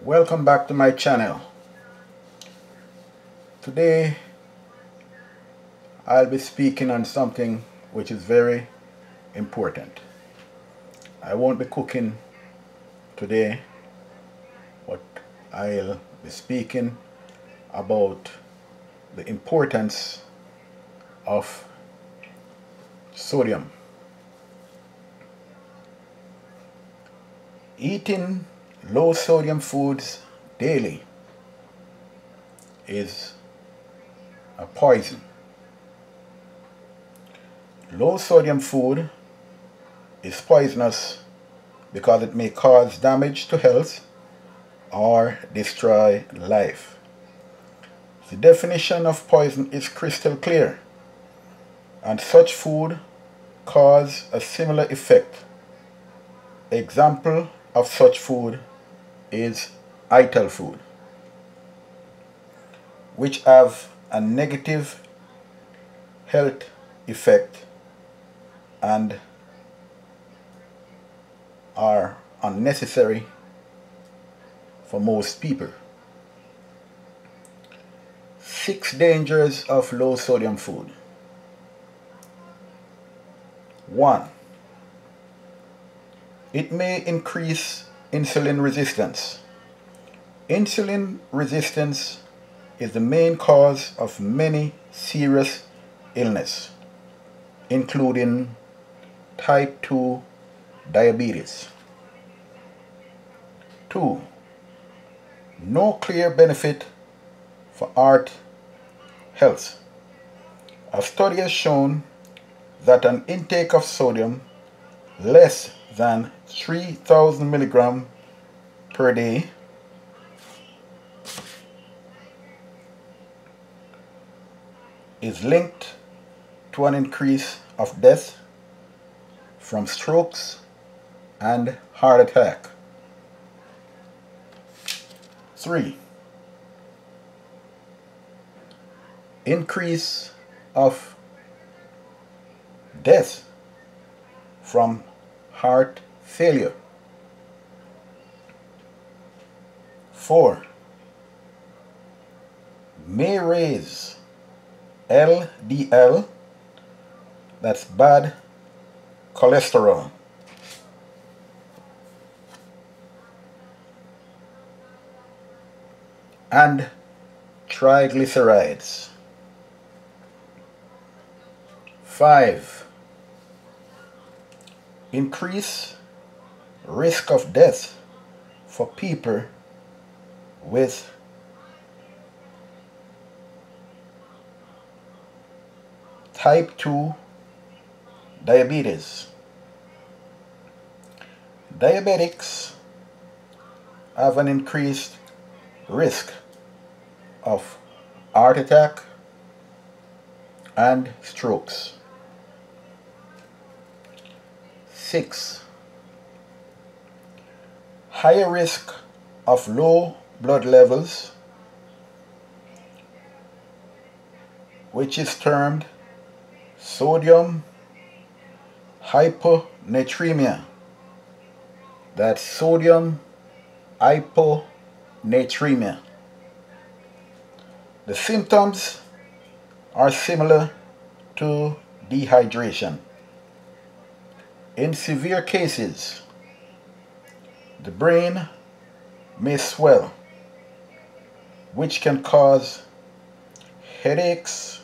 Welcome back to my channel. Today I'll be speaking on something which is very important. I won't be cooking today, but I'll be speaking about the importance of sodium. Eating low sodium foods daily is a poison. Low sodium food is poisonous because it may cause damage to health or destroy life. The definition of poison is crystal clear, and such food cause a similar effect. Example of such food is Ital food, which have a negative health effect and are unnecessary for most people. 6 dangers of low sodium food. 1. It may increase insulin resistance. Insulin resistance is the main cause of many serious illness, including type 2 diabetes. 2. No clear benefit for heart health. A study has shown that an intake of sodium less than 3,000 milligrams per day is linked to an increase of death from strokes and heart attack. 3. Increase of death from heart failure. 4. May raise LDL, that's bad cholesterol, and triglycerides. 5. Increase risk of death for people with type 2 diabetes. Diabetics have an increased risk of heart attack and strokes. 6. Higher risk of low blood levels, which is termed sodium hyponatremia. That's sodium hyponatremia. The symptoms are similar to dehydration. In severe cases, the brain may swell, which can cause headaches,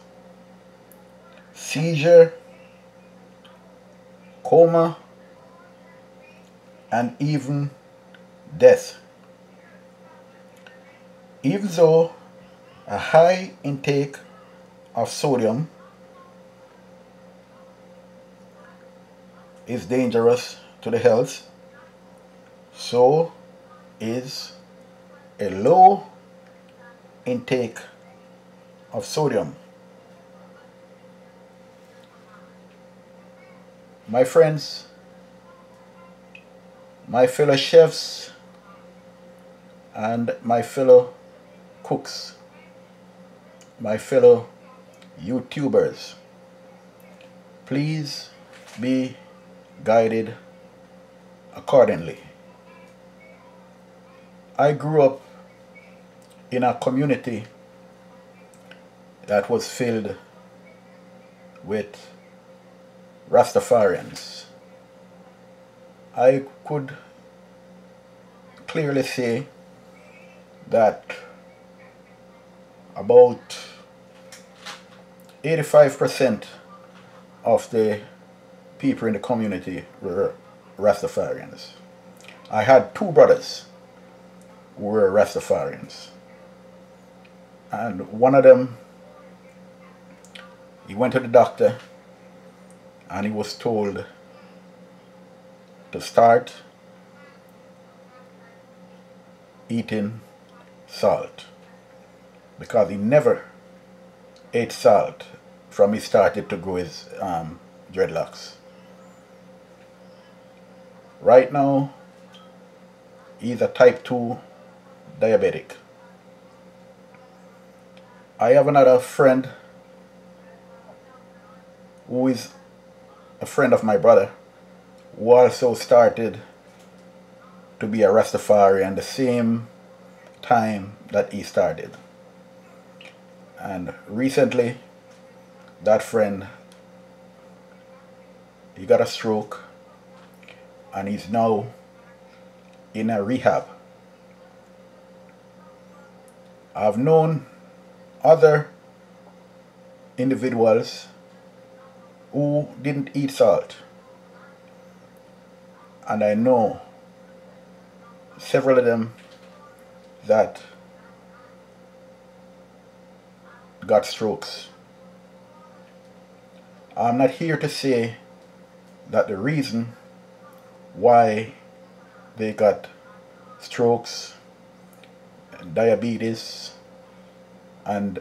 seizure, coma, and even death. Even though a high intake of sodium is dangerous to the health, so is a low intake of sodium. My friends, my fellow chefs, and my fellow cooks, my fellow YouTubers, please be guided accordingly. I grew up in a community that was filled with Rastafarians. I could clearly say that about 85% of the people in the community were Rastafarians. I had two brothers who were Rastafarians. And one of them, he went to the doctor and he was told to start eating salt because he never ate salt from he started to grow his dreadlocks. Right now, he's a type 2 diabetic. I have another friend who is a friend of my brother who also started to be a Rastafarian the same time that he started. And recently, that friend, he got a stroke and he's now in a rehab. I've known other individuals who didn't eat salt, and I know several of them that got strokes. I'm not here to say that the reason why they got strokes, diabetes, and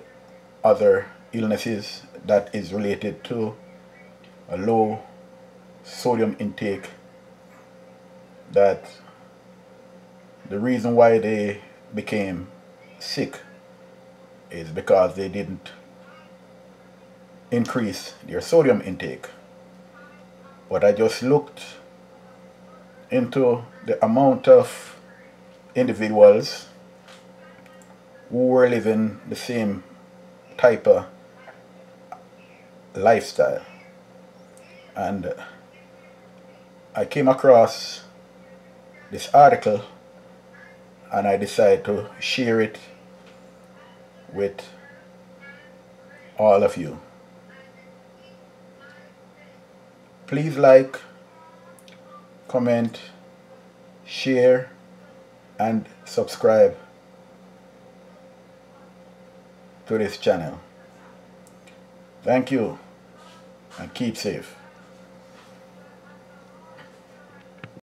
other illnesses that is related to a low sodium intake, that the reason why they became sick is because they didn't increase their sodium intake. But I just looked into the amount of individuals who were living the same type of lifestyle, and I came across this article and I decided to share it with all of you. Please like, comment, share, and subscribe to this channel. Thank you and keep safe.